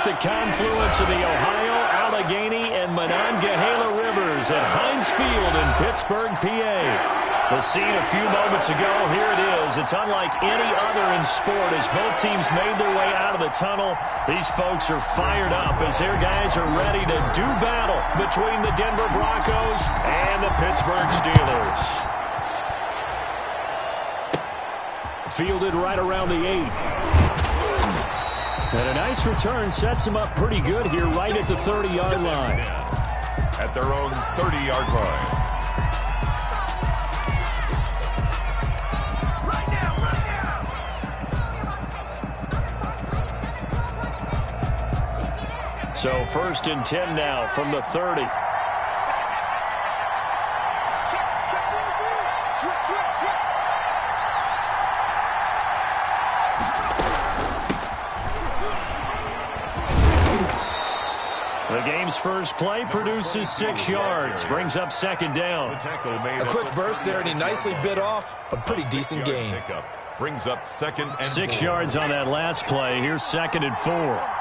at the confluence of the Ohio, Allegheny, and Monongahela Rivers at Heinz Field in Pittsburgh, PA. The scene a few moments ago, here it is. It's unlike any other in sport as both teams made their way out of the tunnel. These folks are fired up as their guys are ready to do battle between the Denver Broncos and the Pittsburgh Steelers. Fielded right around the 8. And a nice return sets them up pretty good here right at the 30-yard line. At their own 30-yard line. So 1st and 10 now from the 30. The game's first play produces 6 yards, brings up 2nd down. A quick burst there, and he nicely bit off a pretty decent gain. Brings up 2nd and 6 4. yards on that last play. Here's 2nd and 4.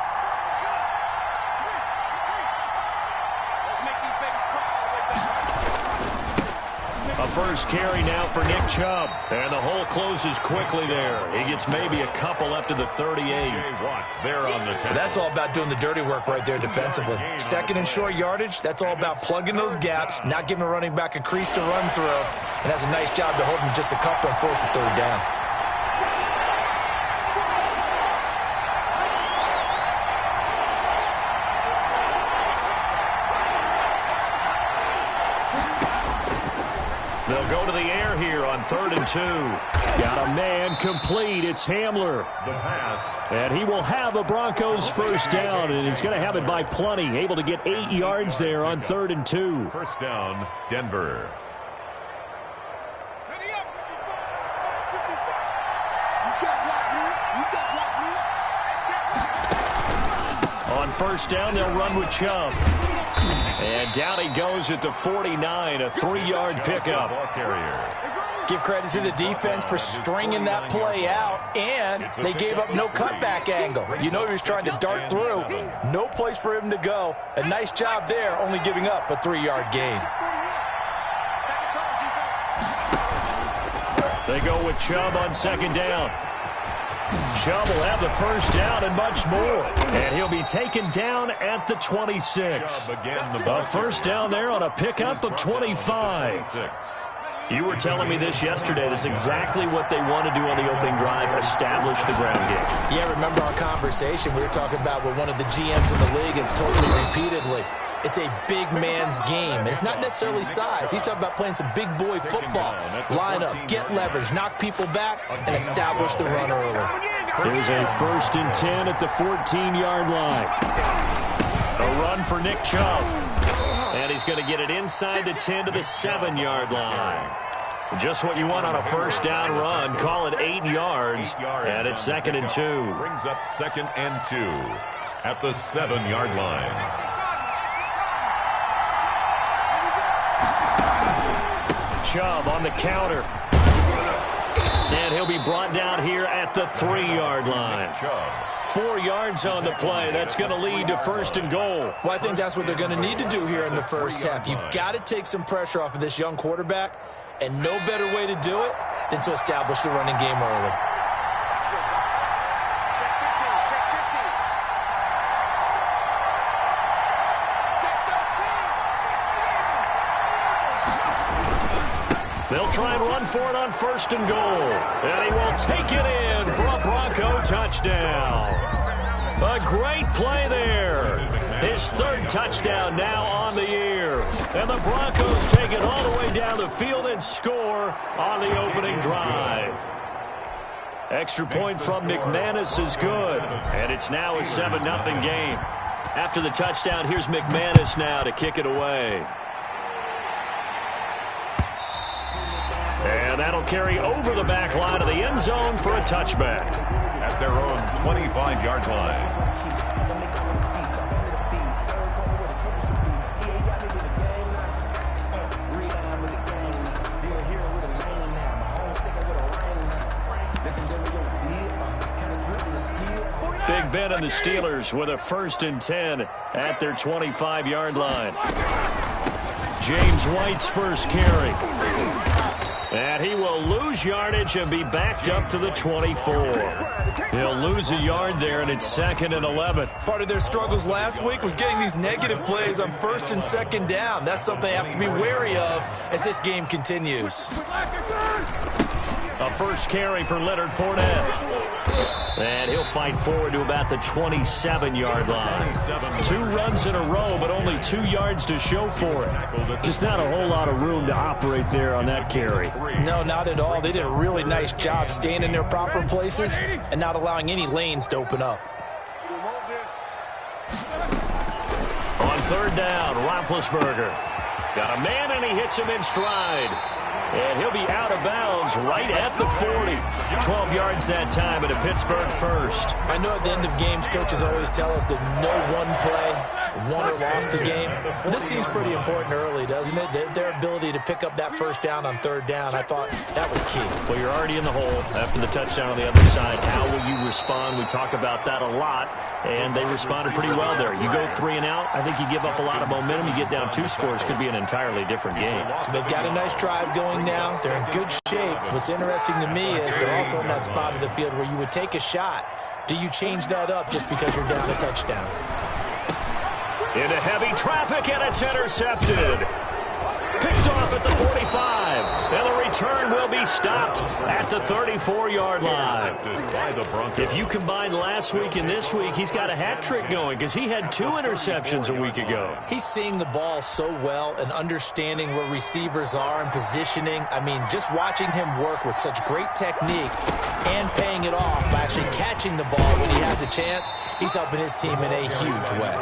A first carry now for Nick Chubb. And the hole closes quickly there. He gets maybe a couple up to the 38. There on the 10. That's all about doing the dirty work right there defensively. 2nd and short yardage, that's all about plugging those gaps, not giving a running back a crease to run through, and has a nice job to hold him just a couple and force a 3rd down. They'll go to the air here on 3rd and 2. Got a man complete. It's Hamler. The pass. And he will have a Broncos first down, and he's going to have it by plenty. Able to get 8 yards there on 3rd and 2. First down, Denver. On 1st down, they'll run with Chubb. And down he goes at the 49, a 3-yard pickup. Give credit to the defense for stringing that play out, and they gave up no cutback angle. You know he was trying to dart through. No place for him to go. A nice job there, only giving up a 3-yard gain. They go with Chubb on 2nd down. Chubb will have the first down and much more. And he'll be taken down at the 26. A first down there on a pickup of 25. You were telling me this yesterday. That's exactly what they want to do on the opening drive, establish the ground game. Yeah, remember our conversation? We were talking about what one of the GMs in the league has told me repeatedly. It's a big man's game, and it's not necessarily size. He's talking about playing some big boy football. Line up, get leverage, knock people back, and establish the run early. Here's a 1st and 10 at the 14-yard line. A run for Nick Chubb. And he's going to get it inside the 10 to the 7-yard line. Just what you want on a first down run. Call it 8 yards. And it's 2nd and 2. Brings up 2nd and 2 at the 7-yard line. Chubb on the counter. And he'll be brought down here at the 3-yard line. 4 yards on the play. That's going to lead to 1st and goal. Well, I think that's what they're going to need to do here in the first half. You've got to take some pressure off of this young quarterback, and no better way to do it than to establish the running game early. They'll try and run for it on 1st and goal. And he will take it in for a Bronco touchdown. A great play there. His 3rd touchdown now on the year. And the Broncos take it all the way down the field and score on the opening drive. Extra point from McManus is good. And it's now a 7-0 game. After the touchdown, here's McManus now to kick it away. And that'll carry over the back line of the end zone for a touchback. At their own 25-yard line. Big Ben and the Steelers with a 1st and 10 at their 25-yard line. James White's first carry. And he will lose yardage and be backed up to the 24. He'll lose a yard there, and it's 2nd and 11. Part of their struggles last week was getting these negative plays on 1st and 2nd down. That's something they have to be wary of as this game continues. A first carry for Leonard Fournette. And he'll fight forward to about the 27-yard line. 2 runs in a row, but only 2 yards to show for it. Just not a whole lot of room to operate there on that carry. No, not at all. They did a really nice job staying in their proper places and not allowing any lanes to open up. On 3rd down, Roethlisberger. Got a man, and he hits him in stride. And he'll be out of bounds right at the 40. 12 yards that time and a Pittsburgh first. I know at the end of games, coaches always tell us that no one play won or lost a game. Well, this seems pretty important early, doesn't it? Their ability to pick up that 1st down on 3rd down, I thought that was key. Well, you're already in the hole after the touchdown on the other side. How will you respond? We talk about that a lot, and they responded pretty well there. You go 3 and out, I think you give up a lot of momentum. You get down 2 scores, could be an entirely different game. So they've got a nice drive going now. They're in good shape. What's interesting to me is they're also in that spot of the field where you would take a shot. Do you change that up just because you're down a touchdown? Into heavy traffic, and it's intercepted. Picked off at the 45, and the return will be stopped at the 34-yard line. If you combine last week and this week, he's got a hat trick going because he had 2 interceptions a week ago. He's seeing the ball so well and understanding where receivers are and positioning. I mean, just watching him work with such great technique and paying it off by actually catching the ball when he has a chance, he's helping his team in a huge way.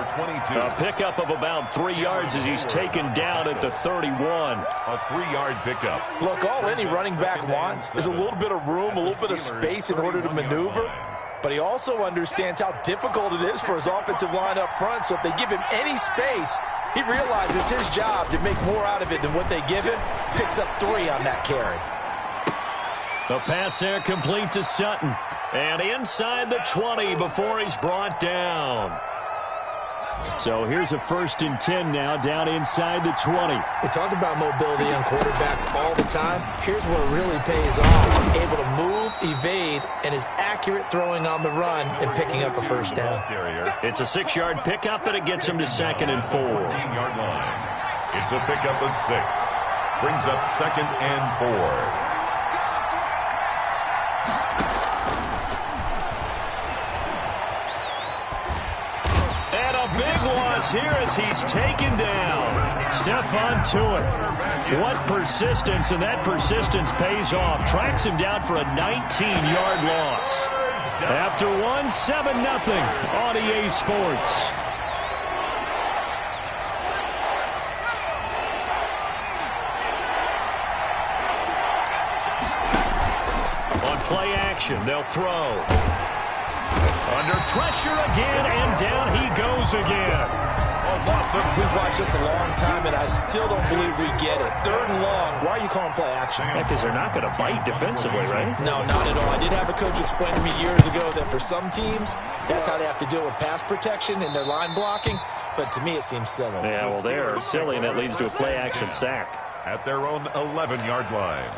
A pickup of about 3 yards as he's taken down at the 31. A 3-yard pickup. Look, all any running back wants is a little bit of room, a little bit of space in order to maneuver. But he also understands how difficult it is for his offensive line up front. So if they give him any space, he realizes his job to make more out of it than what they give him. Picks up 3 on that carry. The pass there complete to Sutton. And inside the 20 before he's brought down. So here's a 1st and 10 now down inside the 20. We talk about mobility on quarterbacks all the time. Here's where it really pays off. Able to move, evade, and is accurate throwing on the run and picking up a 1st down. It's a 6-yard pickup, and it gets him to 2nd and 4. 15-yard line. It's a pickup of 6. Brings up 2nd and 4. Here as he's taken down. Stephon Tuitt. What persistence, and that persistence pays off. Tracks him down for a 19-yard loss. After 7-0 on EA Sports. On play action, they'll throw. Under pressure again, and down he goes again. We've watched this a long time, and I still don't believe we get it. 3rd and long. Why are you calling play action? Because they're not going to bite defensively, right? No, not at all. I did have a coach explain to me years ago that for some teams, that's how they have to deal with pass protection and their line blocking. But to me, it seems silly. Yeah, well, they're silly, and that leads to a play action sack. At their own 11-yard line.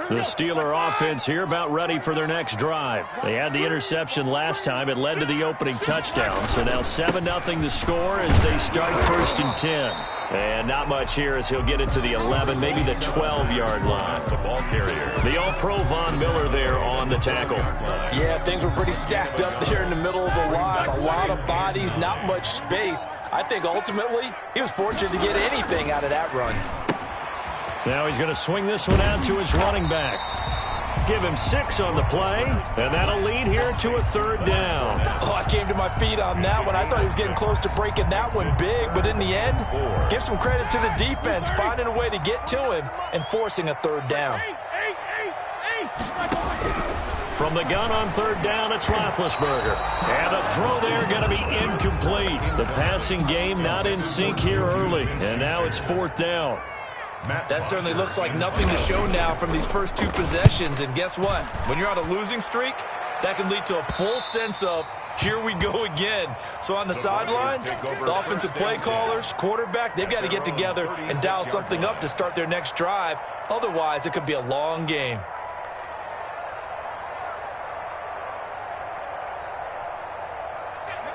The Steeler offense here about ready for their next drive. They had the interception last time. It led to the opening touchdown. So now 7-0 the score as they start 1st and 10. And not much here as he'll get it to the 11, maybe the 12-yard line. The ball carrier. The All-Pro Von Miller there on the tackle. Yeah, things were pretty stacked up there in the middle of the line. A lot of bodies, not much space. I think ultimately he was fortunate to get anything out of that run. Now he's going to swing this one out to his running back. Give him 6 on the play, and that'll lead here to a 3rd down. Oh, I came to my feet on that one. I thought he was getting close to breaking that one big, but in the end, give some credit to the defense, finding a way to get to him and forcing a 3rd down. From the gun on 3rd down, it's Roethlisberger. And the throw there going to be incomplete. The passing game not in sync here early, and now it's 4th down. That certainly looks like nothing to show now from these first 2 possessions. And guess what? When you're on a losing streak, that can lead to a full sense of, here we go again. So on the sidelines, the offensive play callers, quarterback, they've got to get together and dial something up to start their next drive. Otherwise, it could be a long game.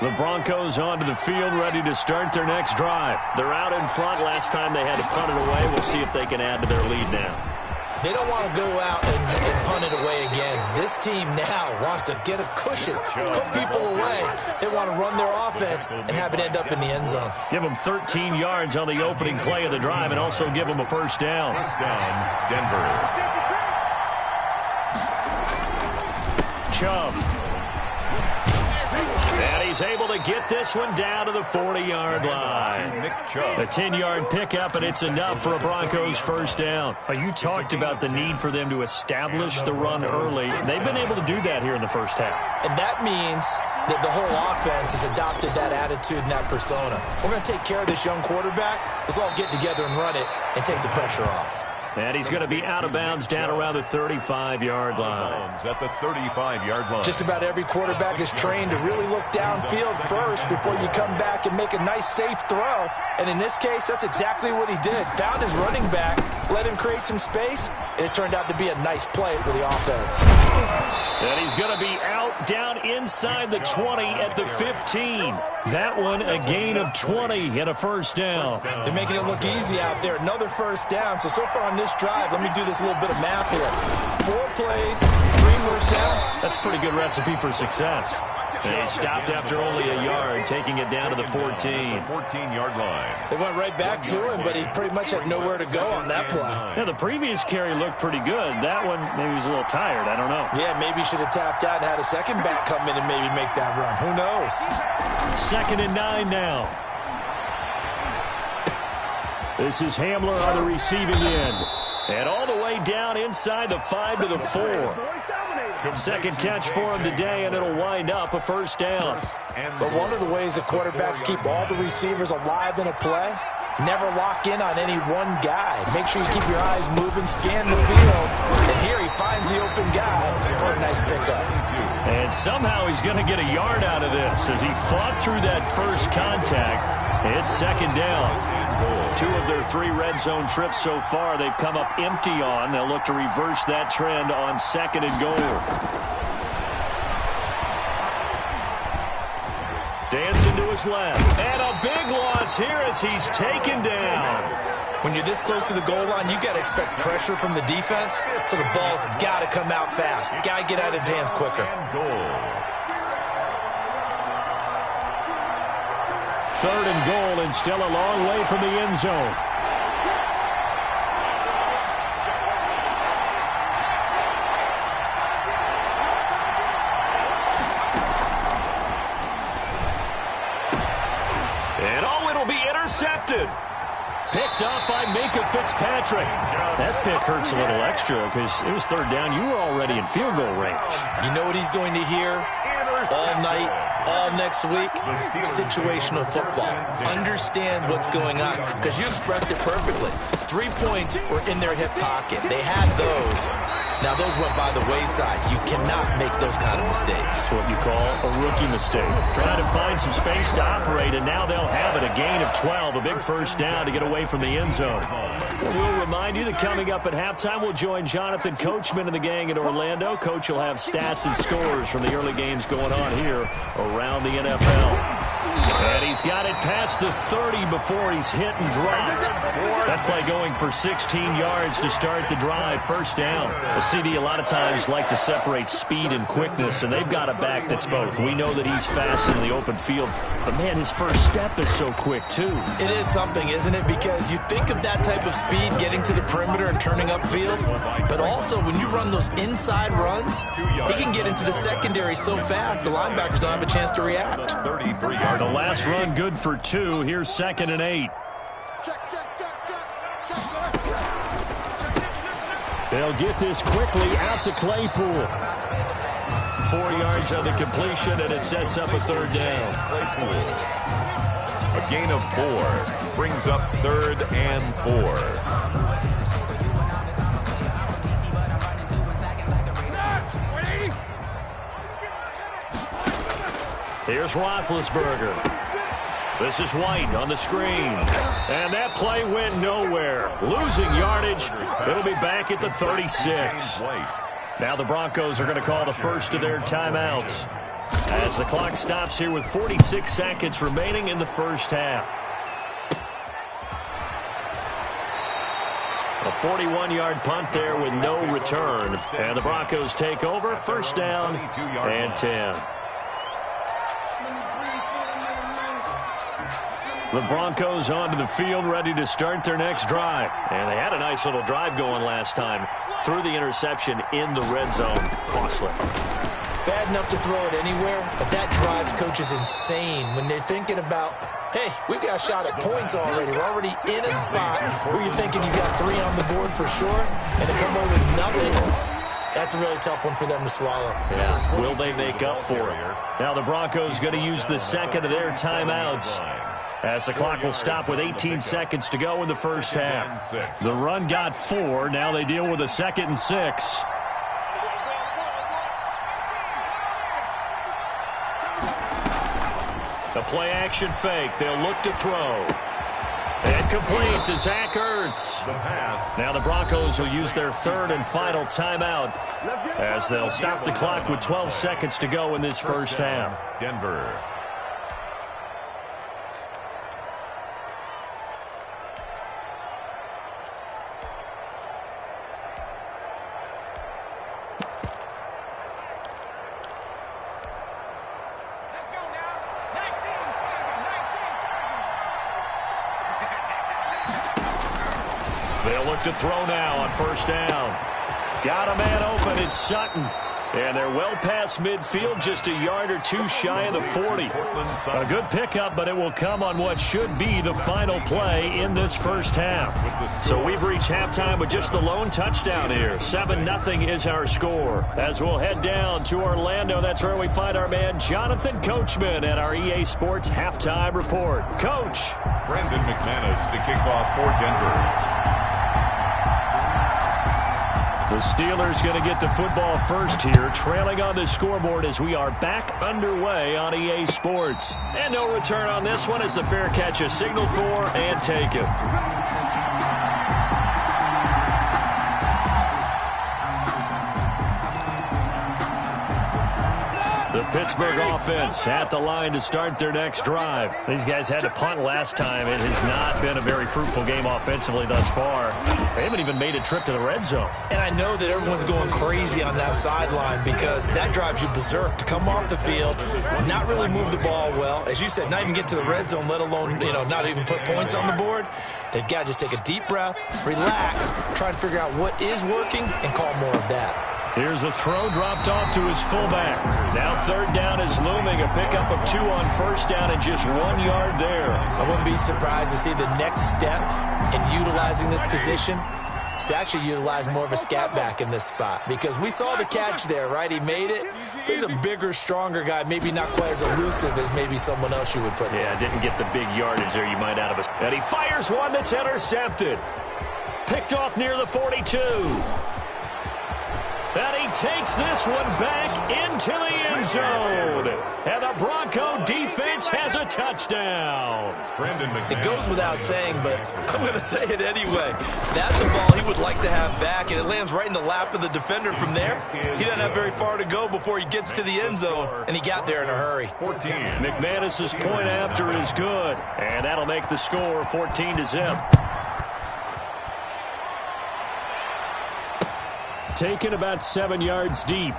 The Broncos onto the field, ready to start their next drive. They're out in front. Last time they had to punt it away. We'll see if they can add to their lead now. They don't want to go out and punt it away again. This team now wants to get a cushion, put people away. They want to run their offense and have it end up in the end zone. Give them 13 yards on the opening play of the drive and also give them a first down. First down, Denver. Chubb. And he's able to get this one down to the 40-yard line. A 10-yard pickup, and it's enough for a Broncos first down. You talked about the need for them to establish the run early. They've been able to do that here in the first half. And that means that the whole offense has adopted that attitude and that persona. We're going to take care of this young quarterback. Let's all get together and run it and take the pressure off. And he's going to be out of bounds down around the 35-yard line. At the 35-yard line. Just about every quarterback is trained to really look downfield first before you come back and make a nice, safe throw. And in this case, that's exactly what he did. Found his running back, let him create some space, and it turned out to be a nice play for the offense. And he's going to be out down inside the 20 at the 15. That one a gain of 20 and a first down. They're making it look easy out there. Another first down. So far on this drive, let me do this little bit of math here. 4 plays, 3 first downs. That's a pretty good recipe for success. And he stopped after only a yard, taking it down to the 14. 14-yard line. They went right back to him, but he pretty much had nowhere to go on that play. Yeah, the previous carry looked pretty good. That one, maybe he was a little tired. I don't know. Yeah, maybe he should have tapped out and had a second back come in and maybe make that run. Who knows? 2nd and 9 now. This is Hamler on the receiving end. And all the way down inside the 5 to the 4. Second catch for him today, and it'll wind up a first down. But one of the ways that quarterbacks keep all the receivers alive in a play, never lock in on any one guy. Make sure you keep your eyes moving, scan the field. And here he finds the open guy for a nice pickup. And somehow he's going to get a yard out of this as he fought through that first contact. It's 2nd down. 2 of their 3 red zone trips so far they've come up empty on. They'll look to reverse that trend on 2nd and goal. Dancing to his left. And a big loss here as he's taken down. When you're this close to the goal line, you've got to expect pressure from the defense. So the ball's got to come out fast. Got to get out of his hands quicker. 3rd and goal, and still a long way from the end zone. And it'll be intercepted. Picked up by Minkah Fitzpatrick. That pick hurts a little extra because it was 3rd down. You were already in field goal range. You know what he's going to hear all night, all next week? Situational football. Understand what's going on, because you expressed it perfectly. 3 points were in their hip pocket. They had those. Now, those went by the wayside. You cannot make those kind of mistakes. That's what you call a rookie mistake. Trying to find some space to operate, and now they'll have it. A gain of 12, a big first down to get away from the end zone. We'll remind you that coming up at halftime, we'll join Jonathan Coachman and the gang in Orlando. Coach will have stats and scores from the early games going on here around the NFL. And he's got it past the 30 before he's hit and dropped. That play going for 16 yards to start the drive. First down. The CD a lot of times like to separate speed and quickness, and they've got a back that's both. We know that he's fast in the open field, but man, his first step is so quick too. It is something, isn't it? Because you think of that type of speed getting to the perimeter and turning upfield, but also when you run those inside runs, he can get into the secondary so fast the linebackers don't have a chance to react. 33 yards. The last run good for 2. Here's 2nd and 8. They'll get this quickly out to Claypool. 4 yards on the completion, and it sets up a 3rd down. Claypool. A gain of 4 brings up 3rd and 4. Here's Roethlisberger. This is White on the screen. And that play went nowhere. Losing yardage. It'll be back at the 36. Now the Broncos are going to call the first of their timeouts as the clock stops here with 46 seconds remaining in the first half. A 41-yard punt there with no return. And the Broncos take over. First down and 10. The Broncos onto the field, ready to start their next drive. And they had a nice little drive going last time. Threw the interception in the red zone. Costly. Bad enough to throw it anywhere, but that drives coaches insane when they're thinking about, hey, we've got a shot at points already. We're already in a spot where you're thinking you got 3 on the board for sure, and to come away with nothing, that's a really tough one for them to swallow. Yeah, will they make up for it? Now the Broncos going to use the second of their timeouts, as the clock will stop with 18 seconds to go in the first half. The run got 4. Now they deal with a 2nd and 6. A play-action fake. They'll look to throw. And complete to Zach Ertz. Now the Broncos will use their 3rd and final timeout as they'll stop the clock with 12 seconds to go in this first half. Denver. They'll look to throw now on first down. Got a man open. It's Sutton. And they're well past midfield, just a yard or 2 shy of the 40. A good pickup, but it will come on what should be the final play in this first half. So we've reached halftime with just the lone touchdown here. 7-0 is our score. As we'll head down to Orlando, that's where we find our man Jonathan Coachman at our EA Sports Halftime Report. Coach. Brandon McManus to kick off for Denver. The Steelers going to get the football first here, trailing on the scoreboard as we are back underway on EA Sports. And no return on this one as the fair catch is signaled for and taken. The Pittsburgh offense at the line to start their next drive. These guys had to punt last time. It has not been a very fruitful game offensively thus far. They haven't even made a trip to the red zone. And I know that everyone's going crazy on that sideline because that drives you berserk to come off the field, not really move the ball well. As you said, not even get to the red zone, let alone, not even put points on the board. They've got to just take a deep breath, relax, try to figure out what is working, and call more of that. Here's a throw dropped off to his fullback. Now 3rd down is looming. A pickup of 2 on first down and just 1 yard there. I wouldn't be surprised to see the next step in utilizing this position is to actually utilize more of a scat back in this spot. Because we saw the catch there, right? He made it. He's a bigger, stronger guy, maybe not quite as elusive as maybe someone else you would put there. Yeah, didn't get the big yardage there you might out of it. And he fires one that's intercepted. Picked off near the 42. And he takes this one back into the end zone. And the Bronco defense has a touchdown. It goes without saying, but I'm going to say it anyway. That's a ball he would like to have back, and it lands right in the lap of the defender from there. He doesn't have very far to go before he gets to the end zone, and he got there in a hurry. 14. McManus's point after is good, and that'll make the score 14-0. Taken about 7 yards deep.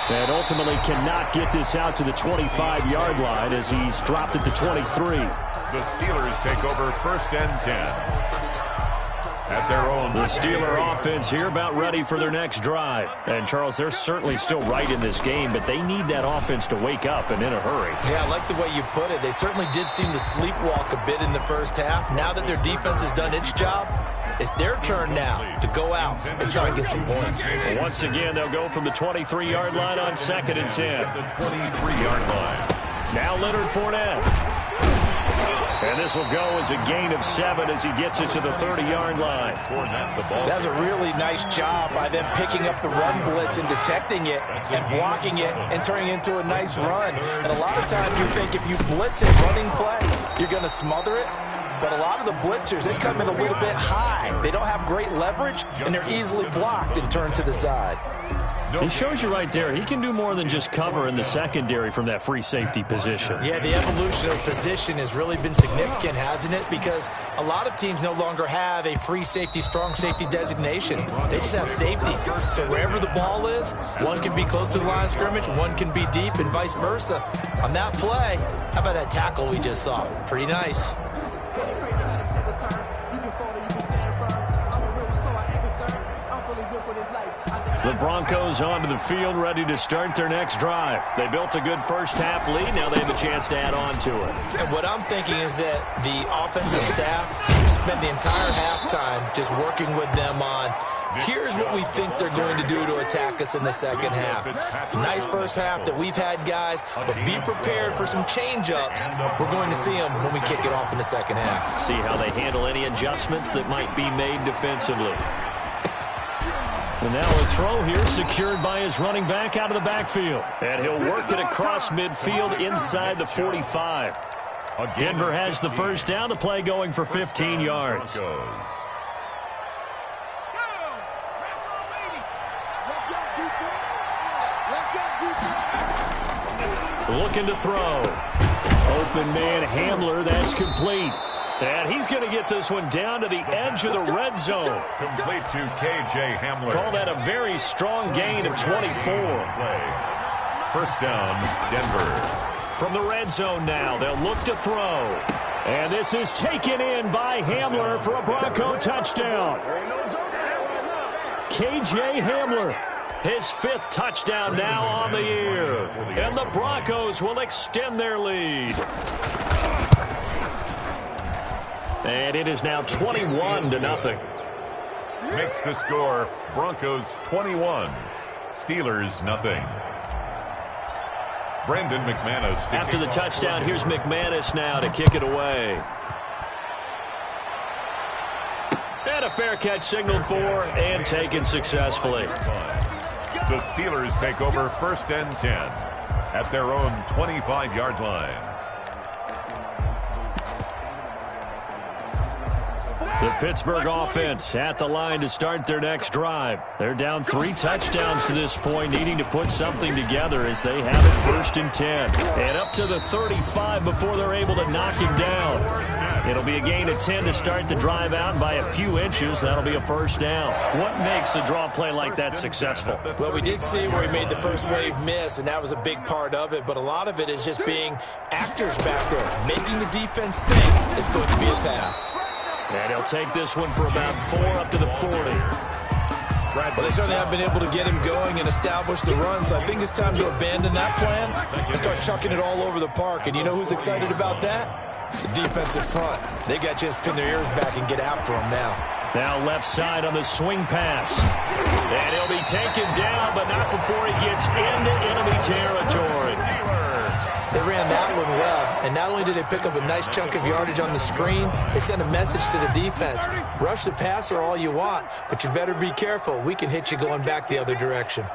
And ultimately cannot get this out to the 25-yard line as he's dropped it to 23. The Steelers take over 1st and 10. At their own. The Steeler offense here about ready for their next drive. And, Charles, they're certainly still right in this game, but they need that offense to wake up and in a hurry. Yeah, I like the way you put it. They certainly did seem to sleepwalk a bit in the first half. Now that their defense has done its job, it's their turn now to go out and try and get some points. Once again, they'll go from the 23-yard line on 2nd and 10. The 23-yard line. Now Leonard Fournette. And this will go as a gain of 7 as he gets it to the 30-yard line. That was a really nice job by them picking up the run blitz and detecting it and blocking it and turning it into a nice run. And a lot of times you think if you blitz a running play, you're going to smother it. But a lot of the blitzers, they come in a little bit high. They don't have great leverage, and they're easily blocked and turned to the side. He shows you right there, he can do more than just cover in the secondary from that free safety position. Yeah, the evolution of position has really been significant, hasn't it? Because a lot of teams no longer have a free safety, strong safety designation. They just have safeties. So wherever the ball is, one can be close to the line of scrimmage, one can be deep, and vice versa. On that play, how about that tackle we just saw? Pretty nice. The Broncos onto the field, ready to start their next drive. They built a good first-half lead. Now they have a chance to add on to it. And what I'm thinking is that the offensive staff spent the entire halftime just working with them on, here's what we think they're going to do to attack us in the second half. Nice first half that we've had, guys, but be prepared for some change-ups. We're going to see them when we kick it off in the second half. See how they handle any adjustments that might be made defensively. And now a throw here secured by his running back out of the backfield. And he'll work it across midfield inside the 45. Denver has the first down. The play going for 15 yards. Looking to throw. Open man Hamler. That's complete. And he's going to get this one down to the edge of the red zone. Complete to K.J. Hamler. Call that a very strong gain of 24. First down, Denver. From the red zone now, they'll look to throw. And this is taken in by Hamler for a Bronco touchdown. K.J. Hamler, his 5th touchdown now on the year. And the Broncos will extend their lead. And it is now 21-0. Makes the score Broncos 21, Steelers nothing. Brandon McManus. After the touchdown, here's McManus now to kick it away. And a fair catch signaled for and taken successfully. The Steelers take over 1st and 10 at their own 25-yard line. The Pittsburgh offense at the line to start their next drive. They're down 3 touchdowns to this point, needing to put something together as they have it 1st and 10. And up to the 35 before they're able to knock him down. It'll be a gain of 10 to start the drive out by a few inches. That'll be a first down. What makes a draw play like that successful? Well, we did see where he made the first wave miss, and that was a big part of it. But a lot of it is just being actors back there, making the defense think it's going to be a pass. And he'll take this one for about 4 up to the 40. Well, they certainly have been able to get him going and establish the run, so I think it's time to abandon that plan and start chucking it all over the park. And you know who's excited about that? The defensive front. They got a chance to pin their ears back and get after him now. Now left side on the swing pass. And he'll be taken down, but not before he gets into enemy territory. They ran that one well, and not only did they pick up a nice chunk of yardage on the screen, they sent a message to the defense. Rush the passer all you want, but you better be careful. We can hit you going back the other direction.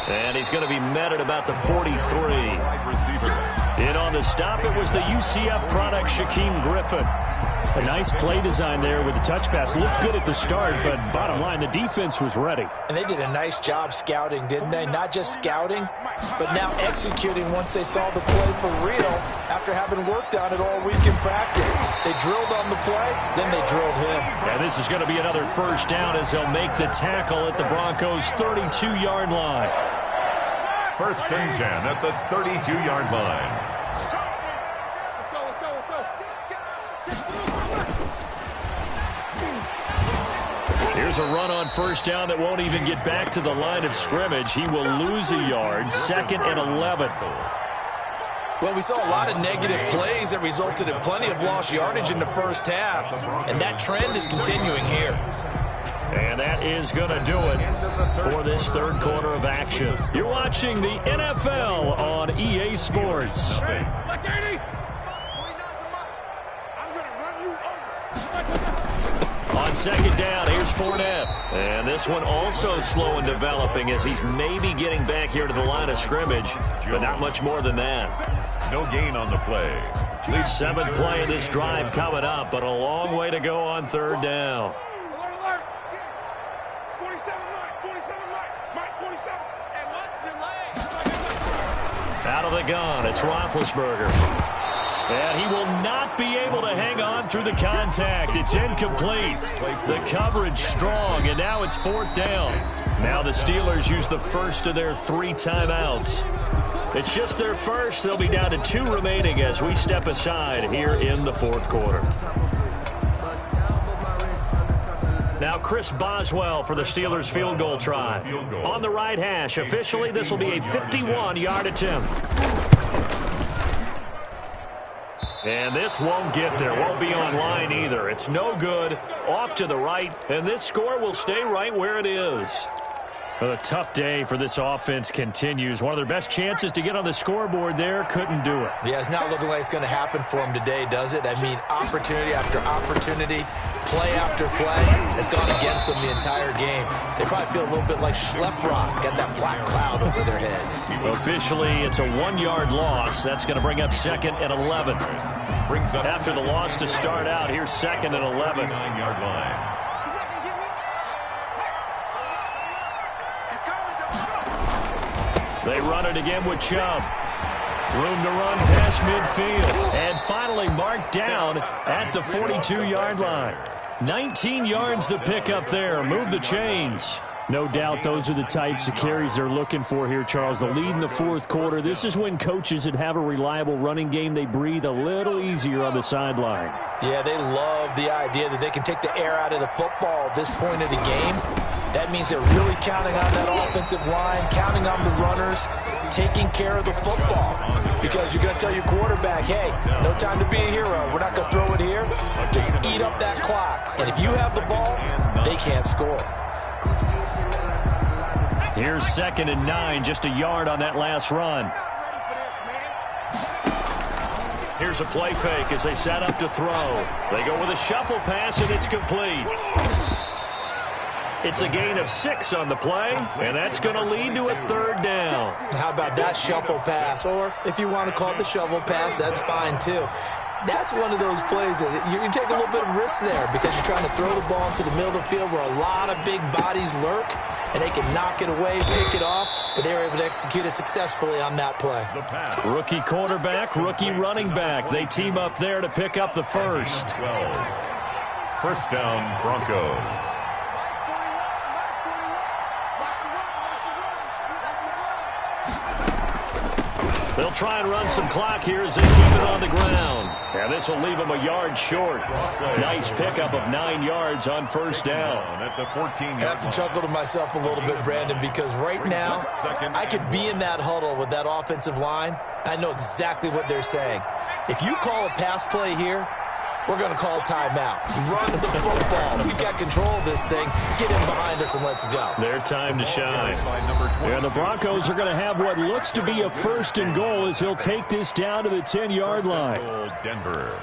And he's going to be met at about the 43. In on the stop, it was the UCF product, Shaquem Griffin. A nice play design there with the touch pass. Looked good at the start, but bottom line, the defense was ready. And they did a nice job scouting, didn't they? Not just scouting, but now executing once they saw the play for real after having worked on it all week in practice. They drilled on the play, then they drilled him. And this is going to be another first down as they'll make the tackle at the Broncos' 32-yard line. 1st and 10 at the 32-yard line. Here's a run on first down that won't even get back to the line of scrimmage. He will lose a yard. 2nd and 11. Well, we saw a lot of negative plays that resulted in plenty of lost yardage in the first half, and that trend is continuing here. And that is going to do it for this third quarter of action. You're watching the NFL on EA Sports. On second down, here's Fournette. And this one also slow in developing as he's maybe getting back here to the line of scrimmage, but not much more than that. No gain on the play. Seventh play of this drive coming up, but a long way to go on third down. Out of the gun, it's Roethlisberger. And he will not be able to hang on through the contact. It's incomplete. The coverage strong, and now it's fourth down. Now the Steelers use the first of their 3 timeouts. It's just their first. They'll be down to 2 remaining as we step aside here in the fourth quarter. Now Chris Boswell for the Steelers field goal try. On the right hash, officially this will be a 51-yard attempt. And this won't get there. Won't be on line either. It's no good. Off to the right. And this score will stay right where it is. Well, a tough day for this offense continues. One of their best chances to get on the scoreboard there. Couldn't do it. Yeah, it's not looking like it's going to happen for them today, does it? I mean, opportunity after opportunity, play after play has gone against them the entire game. They probably feel a little bit like Schleprock. Got that black cloud over their heads. Officially, it's a 1-yard loss. That's going to bring up second and 11. After the loss to start out, here's second and 11. 9-yard line. They run it again with Chubb. Room to run past midfield. And finally marked down at the 42-yard line. 19 yards to pick up there. Move the chains. No doubt those are the types of carries they're looking for here, Charles. The lead in the fourth quarter. This is when coaches that have a reliable running game, they breathe a little easier on the sideline. Yeah, they love the idea that they can take the air out of the football at this point of the game. That means they're really counting on that offensive line, counting on the runners, taking care of the football. Because you're going to tell your quarterback, hey, no time to be a hero. We're not going to throw it here. Just eat up that clock. And if you have the ball, they can't score. Here's second and 9, just a yard on that last run. Here's a play fake as they set up to throw. They go with a shuffle pass, and it's complete. It's a gain of 6 on the play, and that's going to lead to a third down. How about that shuffle pass? Or if you want to call it the shovel pass, that's fine too. That's one of those plays that you take a little bit of risk there because you're trying to throw the ball into the middle of the field where a lot of big bodies lurk, and they can knock it away, pick it off, but they were able to execute it successfully on that play. Rookie quarterback, rookie running back. They team up there to pick up the first. 12. First down, Broncos. They'll try and run some clock here as they keep it on the ground. And this will leave them a yard short. Nice pickup of 9 yards on first down. At the 14-yard I have to chuckle to myself a little bit, Brandon, because right now I could be in that huddle with that offensive line. I know exactly what they're saying. If you call a pass play here, we're going to call timeout. Run the football. We've got control of this thing. Get him behind us and let's go. Their time to shine. And the Broncos are going to have what looks to be a first and goal as he'll take this down to the 10-yard line. Denver.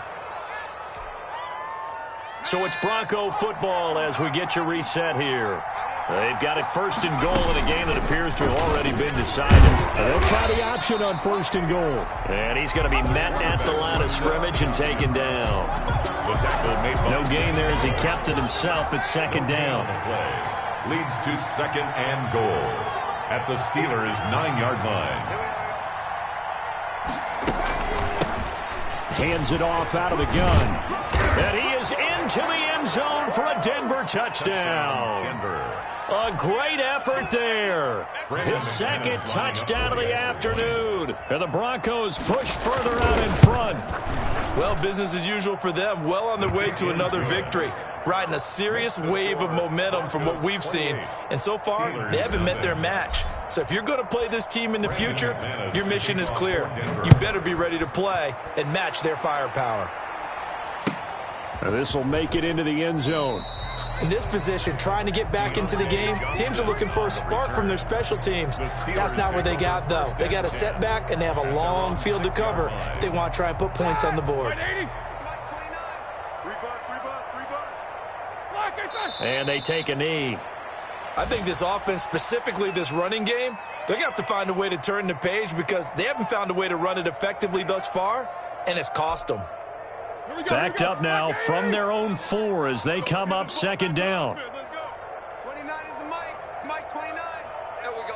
So it's Bronco football as we get you reset here. They've got it first and goal in a game that appears to have already been decided. They'll try the option on first and goal. And he's going to be met at the line of scrimmage and taken down. No gain there as he kept it himself at second down. Leads to second and goal at the Steelers' 9-yard line. Hands it off out of the gun. And he is into the end zone for a Denver touchdown. A great effort there. His second touchdown of the afternoon. And the Broncos push further out in front. Well, business as usual for them. Well on their way to another victory. Riding a serious wave of momentum from what we've seen. And so far, they haven't met their match. So if you're going to play this team in the future, your mission is clear. You better be ready to play and match their firepower. This will make it into the end zone. In this position, trying to get back into the game, teams are looking for a spark from their special teams. That's not what they got, though. They got a setback, and they have a long field to cover if they want to try and put points on the board. And they take a knee. I think this offense, specifically this running game, they're going to have to find a way to turn the page because they haven't found a way to run it effectively thus far, and it's cost them. Backed up now from their own 4 as they come up second down. Let's go. 29 is the mic. Mike 29. Here we go.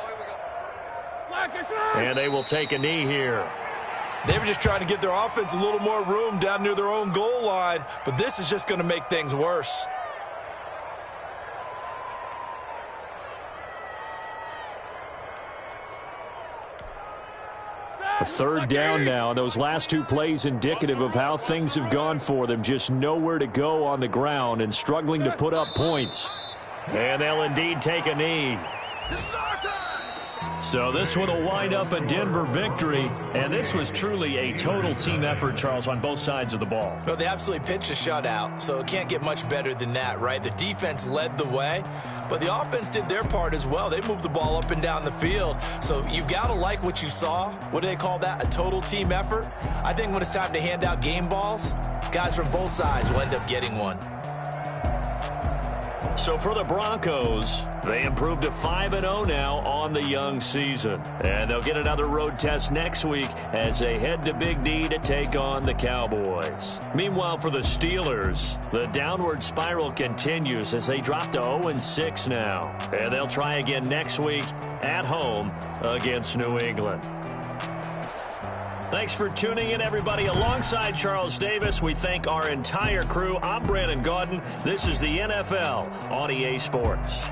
And they will take a knee here. They were just trying to give their offense a little more room down near their own goal line, but this is just going to make things worse. A third down now. Those last 2 plays indicative of how things have gone for them. Just nowhere to go on the ground and struggling to put up points. And they'll indeed take a knee. So this one will wind up a Denver victory. And this was truly a total team effort, Charles, on both sides of the ball. Well, they absolutely pitched a shutout, so it can't get much better than that, right? The defense led the way, but the offense did their part as well. They moved the ball up and down the field. So you've got to like what you saw. What do they call that? A total team effort? I think when it's time to hand out game balls, guys from both sides will end up getting one. So for the Broncos, they improved to 5-0 now on the young season. And they'll get another road test next week as they head to Big D to take on the Cowboys. Meanwhile, for the Steelers, the downward spiral continues as they drop to 0-6 now. And they'll try again next week at home against New England. Thanks for tuning in, everybody. Alongside Charles Davis, we thank our entire crew. I'm Brandon Gaudin. This is the NFL on EA Sports.